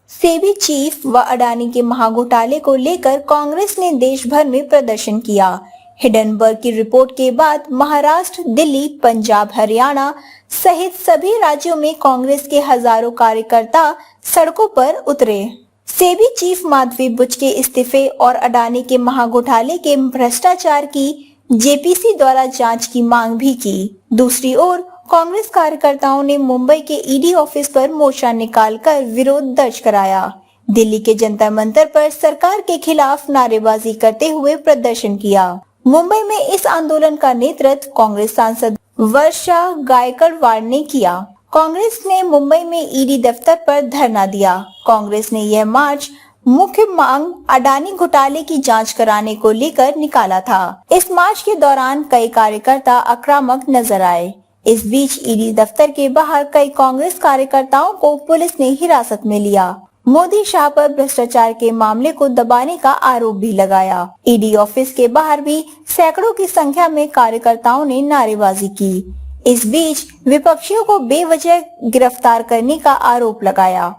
SEBI chief व अडानी के महाघोटाले को लेकर कांग्रेस ने देश भर में प्रदर्शन किया। हिडनबर्ग की रिपोर्ट के बाद महाराष्ट्र, दिल्ली, पंजाब, हरियाणा सहित सभी राज्यों में कांग्रेस के हजारों कार्यकर्ता सड़कों पर उतरे। सेबी चीफ माधवी बुच के इस्तीफे और अडानी के महाघोटाले के भ्रष्टाचार की जेपीसी द्वारा जांच की मांग भी की। दूसरी ओर कांग्रेस कार्यकर्ताओं ने मुंबई के ईडी ऑफिस पर मोर्चा निकालकर विरोध दर्ज कराया। दिल्ली के जंतर मंतर पर सरकार के खिलाफ नारेबाजी करते हुए प्रदर्शन किया। मुंबई में इस आंदोलन का नेतृत्व कांग्रेस सांसद वर्षा गायकवाड़ ने किया। कांग्रेस ने मुंबई में ईडी दफ्तर पर धरना दिया। कांग्रेस ने यह मार्च मुख्य मांग अडानी घोटाले की जांच कराने को लेकर निकाला था। इस मार्च के दौरान कई कार्यकर्ता आक्रामक नजर आए। इस बीच ईडी दफ्तर के बाहर कई कांग्रेस कार्यकर्ताओं को पुलिस ने हिरासत में लिया। मोदी शाह पर भ्रष्टाचार के मामले को दबाने का आरोप भी लगाया। ईडी ऑफिस के बाहर भी सैकड़ों की संख्या में कार्यकर्ताओं ने नारेबाजी की। इस बीच विपक्षियों को बेवजह गिरफ्तार करने का आरोप लगाया।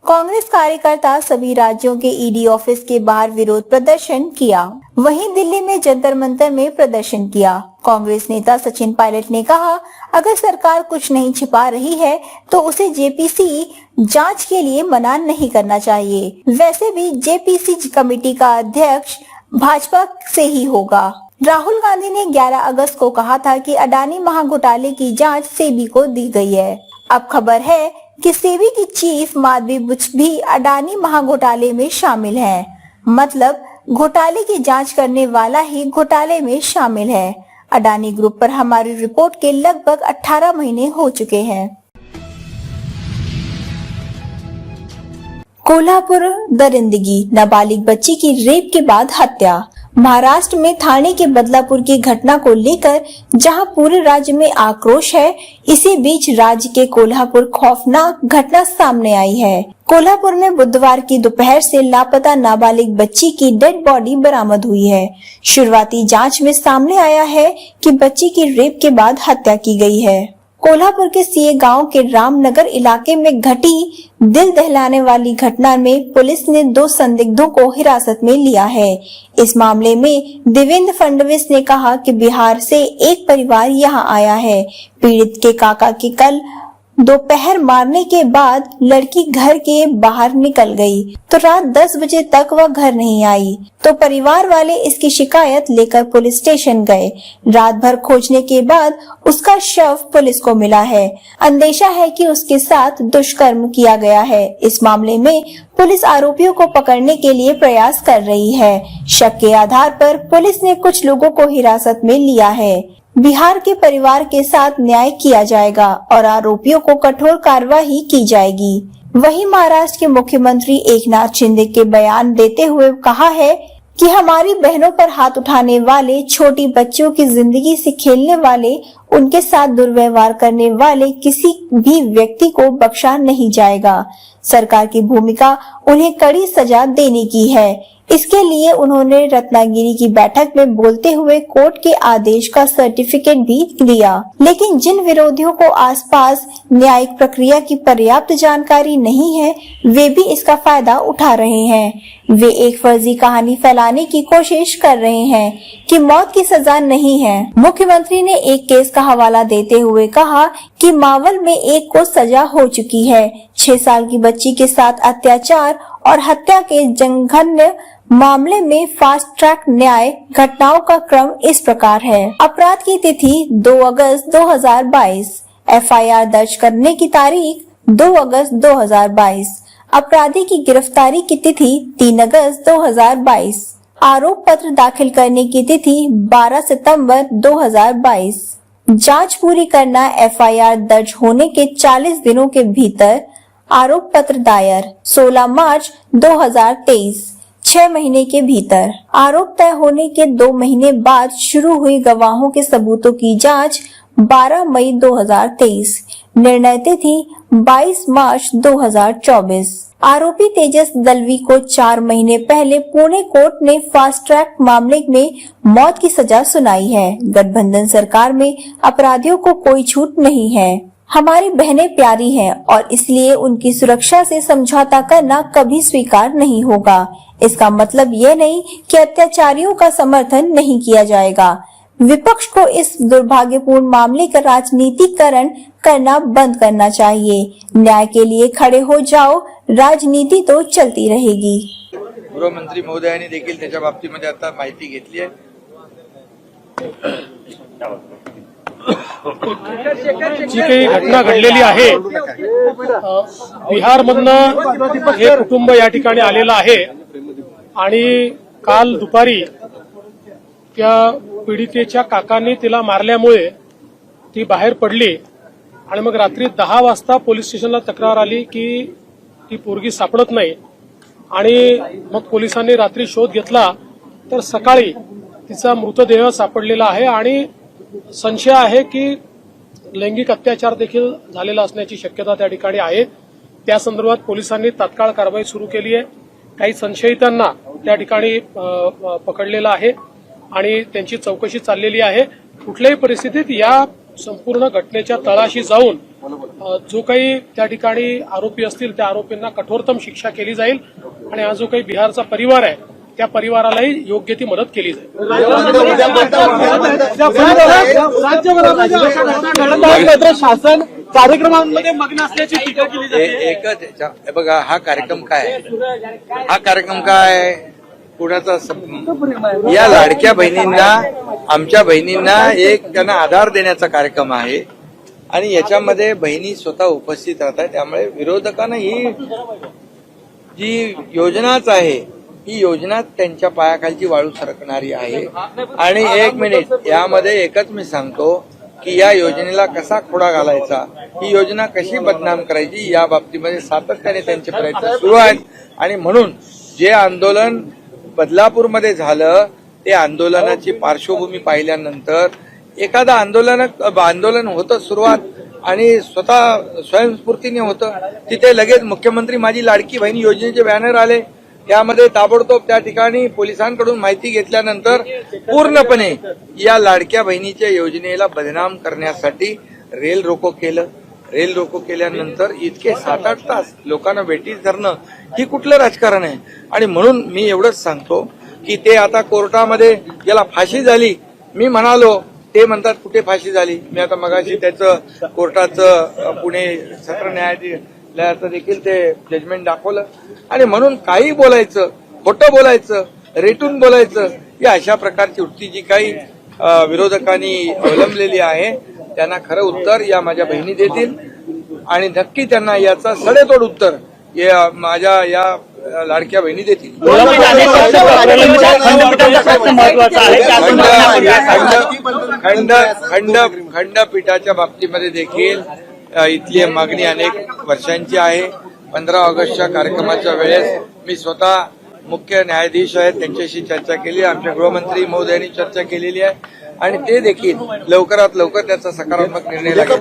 कांग्रेस कार्यकर्ता सभी राज्यों के ईडी ऑफिस के बाहर विरोध प्रदर्शन किया। वहीं दिल्ली में जंतर मंतर में प्रदर्शन किया। कांग्रेस नेता सचिन पायलट ने कहा, अगर सरकार कुछ नहीं छिपा रही है तो उसे जेपीसी जांच के लिए मना नहीं करना चाहिए। वैसे भी जेपीसी कमेटी का अध्यक्ष भाजपा से ही होगा। राहुल गांधी ने 11 अगस्त को कहा था कि अडानी महाघोटाले की जांच सेबी को दी गई है। अब खबर है कि सेबी की चीफ माधवी बुच भी अडानी महाघोटाले में शामिल है। मतलब घोटाले की जांच करने वाला ही घोटाले में शामिल है। अडानी ग्रुप पर हमारी रिपोर्ट के लगभग 18 महीने हो चुके हैं। कोल्हापुर दरिंदगी, नाबालिग बच्ची की रेप के बाद हत्या। महाराष्ट्र में ठाणे के बदलापुर की घटना को लेकर जहां पूरे राज्य में आक्रोश है, इसी बीच राज्य के कोल्हापुर खौफनाक घटना सामने आई है। कोल्हापुर में बुधवार की दोपहर से लापता नाबालिग बच्ची की डेड बॉडी बरामद हुई है। शुरुआती जांच में सामने आया है कि बच्ची की रेप के बाद हत्या की गई है। कोल्हापुर के सीए गांव के रामनगर इलाके में घटी दिल दहलाने वाली घटना में पुलिस ने 2 संदिग्धों को हिरासत में लिया है। इस मामले में देवेंद्र फडणवीस ने कहा कि बिहार से एक परिवार यहां आया है। पीड़ित के काका की कल दोपहर मारने के बाद लड़की घर के बाहर निकल गई तो रात 10 बजे तक वह घर नहीं आई, तो परिवार वाले इसकी शिकायत लेकर पुलिस स्टेशन गए। रात भर खोजने के बाद उसका शव पुलिस को मिला है। अंदेशा है कि उसके साथ दुष्कर्म किया गया है। इस मामले में पुलिस आरोपियों को पकड़ने के लिए प्रयास कर रही है। शक के आधार पर पुलिस ने कुछ लोगों को हिरासत में लिया है। बिहार के परिवार के साथ न्याय किया जाएगा और आरोपियों को कठोर कार्रवाई की जाएगी। वहीं महाराष्ट्र के मुख्यमंत्री एकनाथ शिंदे के बयान देते हुए कहा है कि हमारी बहनों पर हाथ उठाने वाले, छोटी बच्चियों की जिंदगी से खेलने वाले, उनके साथ दुर्व्यवहार करने वाले किसी भी व्यक्ति को बख्शा नहीं जाएगा। सरकार की भूमिका उन्हें कड़ी सजा देने की है। इसके लिए उन्होंने रत्नागिरी की बैठक में बोलते हुए कोर्ट के आदेश का सर्टिफिकेट भी दिया। लेकिन जिन विरोधियों को आसपास न्यायिक प्रक्रिया की पर्याप्त जानकारी नहीं है, वे भी इसका फायदा उठा रहे हैं। वे एक फर्जी कहानी फैलाने की कोशिश कर रहे हैं कि मौत की सजा नहीं है। मुख्यमंत्री ने एक केस का हवाला देते हुए कहा कि मावल में एक को सजा हो चुकी है। 6 साल की बच्ची के साथ अत्याचार और हत्या के जघन्य मामले में फास्ट ट्रैक न्याय घटनाओं का क्रम इस प्रकार है। अपराध की तिथि 2 अगस्त 2022, एफआईआर दर्ज करने की तारीख 2 अगस्त 2022, अपराधी की गिरफ्तारी की तिथि 3 अगस्त 2022, आरोप पत्र दाखिल करने की तिथि 12 सितंबर 2022, जांच पूरी करना एफआईआर दर्ज होने के 40 दिनों के भीतर, आरोप पत्र दायर 16 मार्च 2023, 6 महीने के भीतर, आरोप तय होने के 2 महीने बाद शुरू हुई गवाहों के सबूतों की जांच 12 मई 2023, निर्णय तिथि 22 मार्च 2024। आरोपी तेजस दलवी को 4 महीने पहले पुणे कोर्ट ने फास्ट ट्रैक मामले में मौत की सजा सुनाई है। गठबंधन सरकार में अपराधियों को कोई छूट नहीं है। हमारी बहनें प्यारी हैं और इसलिए उनकी सुरक्षा से समझौता करना कभी स्वीकार नहीं होगा। इसका मतलब ये नहीं कि अत्याचारियों का समर्थन नहीं किया जाएगा। विपक्ष को इस दुर्भाग्यपूर्ण मामले का राजनीतिकरण करना बंद करना चाहिए। न्याय के लिए खड़े हो जाओ, राजनीति तो चलती रहेगी। गृहमंत्री महोदयांनी देखील त्याच्या बाबतीमध्ये आता माहिती घेतली आहे। जी काही घटना घडलेली आहे, बिहारमधनं हे कुटुंब या ठिकाणी आलेलं आहे आणि काल दुपारी त्या पीडितेच्या काकांनी तिला मारल्यामुळे ती बाहेर पडली आणि मग रात्री 10 वाजता पोलीस स्टेशनला तक्रार आली की ती पोरगी सापडत नाही आणि मग पोलिसांनी रात्री शोध घेतला तर सकाळी तिचा मृतदेह सापडलेला आहे आणि संशय आहे की लैंगिक अत्याचार देखील झालेला असण्याची शक्यता त्या ठिकाणी आहे। त्या संदर्भात पोलिसांनी तात्काळ कारवाई सुरू केली आहे। काही संशयितांना त्या ठिकाणी पकडलेलं आहे आणि त्यांची चौकशी चाललेली आहे। कुठल्याही परिस्थितीत या संपूर्ण घटनेच्या तळाशी जाऊन जो काही त्या ठिकाणी आरोपी असतील त्या आरोपींना कठोरतम शिक्षा केली जाईल आणि हा जो काही बिहारचा परिवार आहे त्या परिवारालाही योग्य ती मदत केली जाईल। शासन कार्यक्रमांमध्ये मग्न असल्याची टीका केली जाते। एकच बघा, हा कार्यक्रम काय कुणाचा या लाडक्या बहिणींना, आमच्या बहिणींना एक त्यांना आधार देण्याचा कार्यक्रम आहे आणि याच्यामध्ये बहिणी स्वतः उपस्थित राहतात। त्यामुळे विरोधकांना ही जी योजनाच आहे ही योजना त्यांच्या पायाखालची वाळू सरकणारी आहे। आणि एक मिनिट, यामध्ये एकच मी सांगतो की या योजनेला कसा खोडा घालायचा, ही योजना कशी बदनाम करायची, या बाबतीमध्ये सातत्याने त्यांचे प्रयत्न सुरू आहेत। आणि म्हणून जे आंदोलन बदलापूरमध्ये झालं ते आंदोलनाची पार्श्वभूमी पाहिल्यानंतर एखादं आंदोलन होतं सुरुवात आणि स्वतः स्वयंस्फूर्तीने होतं, तिथे लगेच मुख्यमंत्री माझी लाडकी बहीण योजनेचे बॅनर आले। त्यामध्ये ताबडतोब त्या ठिकाणी पोलिसांकडून माहिती घेतल्यानंतर पूर्णपणे या लाडक्या बहिणीच्या योजनेला बदनाम करण्यासाठी रेल रोको केलं। रेल रोको केल्यानंतर इतके 7-8 तास लोकांना वेठीस धरणं ही कुठलं राजकारण आहे। आणि म्हणून मी एवढंच सांगतो की ते आता कोर्टामध्ये याला फाशी झाली, मी म्हणालो, ते म्हणतात कुठे फाशी झाली। मी आता मगाशी त्याचं कोर्टाचं पुणे सत्र न्यायालयाचं देखील ते जजमेंट दाखवलं। आणि म्हणून काही बोलायचं, खोटं बोलायचं, रेटून बोलायचं, या अशा प्रकारची वृत्ती जी काही विरोधकांनी अवलंबलेली आहे त्यांना खरं उत्तर या माझ्या बहिणी देतील आणि नक्की त्यांना याचा सडेतोड उत्तर माझ्या या लाडक्या बहिणी देतील। खंडपीठाच्या बाबतीमध्ये देखील इथली मागणी अनेक वर्षांची आहे। 15 ऑगस्टच्या कार्यक्रमाच्या वेळेस मी स्वतः मुख्य न्यायाधीश आहेत त्यांच्याशी चर्चा केली, आमच्या गृहमंत्री महोदयांनी चर्चा केलेली आहे आणि ते देखील लवकरात लवकर त्याचा सकारात्मक निर्णय लागेल।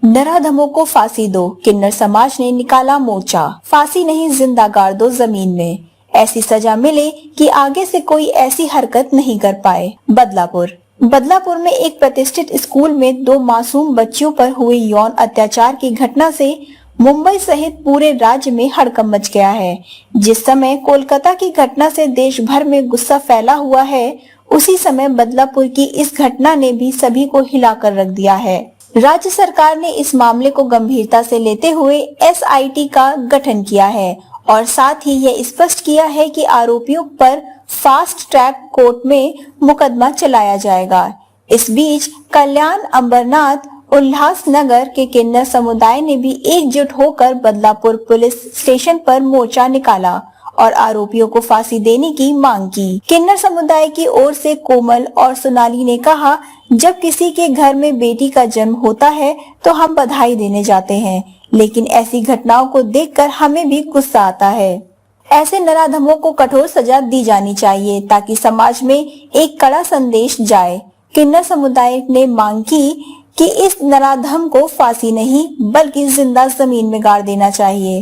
नराधमों को फांसी दो, किन्नर समाज ने निकाला मोर्चा। फांसी नहीं, जिंदा गाड़ दो जमीन में। ऐसी सजा मिले कि आगे से कोई ऐसी हरकत नहीं कर पाए। बदलापुर में एक प्रतिष्ठित स्कूल में 2 मासूम बच्चियों पर हुए यौन अत्याचार की घटना से मुंबई सहित पूरे राज्य में हड़कंप मच गया है। जिस समय कोलकाता की घटना से देश भर में गुस्सा फैला हुआ है, उसी समय बदलापुर की इस घटना ने भी सभी को हिलाकर रख दिया है। राज्य सरकार ने इस मामले को गंभीरता से लेते हुए SIT का गठन किया है और साथ ही यह स्पष्ट किया है कि आरोपियों पर फास्ट ट्रैक कोर्ट में मुकदमा चलाया जाएगा। इस बीच कल्याण, अंबरनाथ, उल्लासनगर के किन्नर समुदाय ने भी एकजुट होकर बदलापुर पुलिस स्टेशन पर मोर्चा निकाला और आरोपियों को फांसी देने की मांग की। किन्नर समुदाय की ओर से कोमल और सोनाली ने कहा, जब किसी के घर में बेटी का जन्म होता है तो हम बधाई देने जाते हैं, लेकिन ऐसी घटनाओं को देखकर हमें भी गुस्सा आता है। ऐसे नराधमों को कठोर सजा दी जानी चाहिए ताकि समाज में एक कड़ा संदेश जाए। किन्नर समुदाय ने मांग की कि इस नराधम को फांसी नहीं बल्कि जिंदा जमीन में गाड़ देना चाहिए।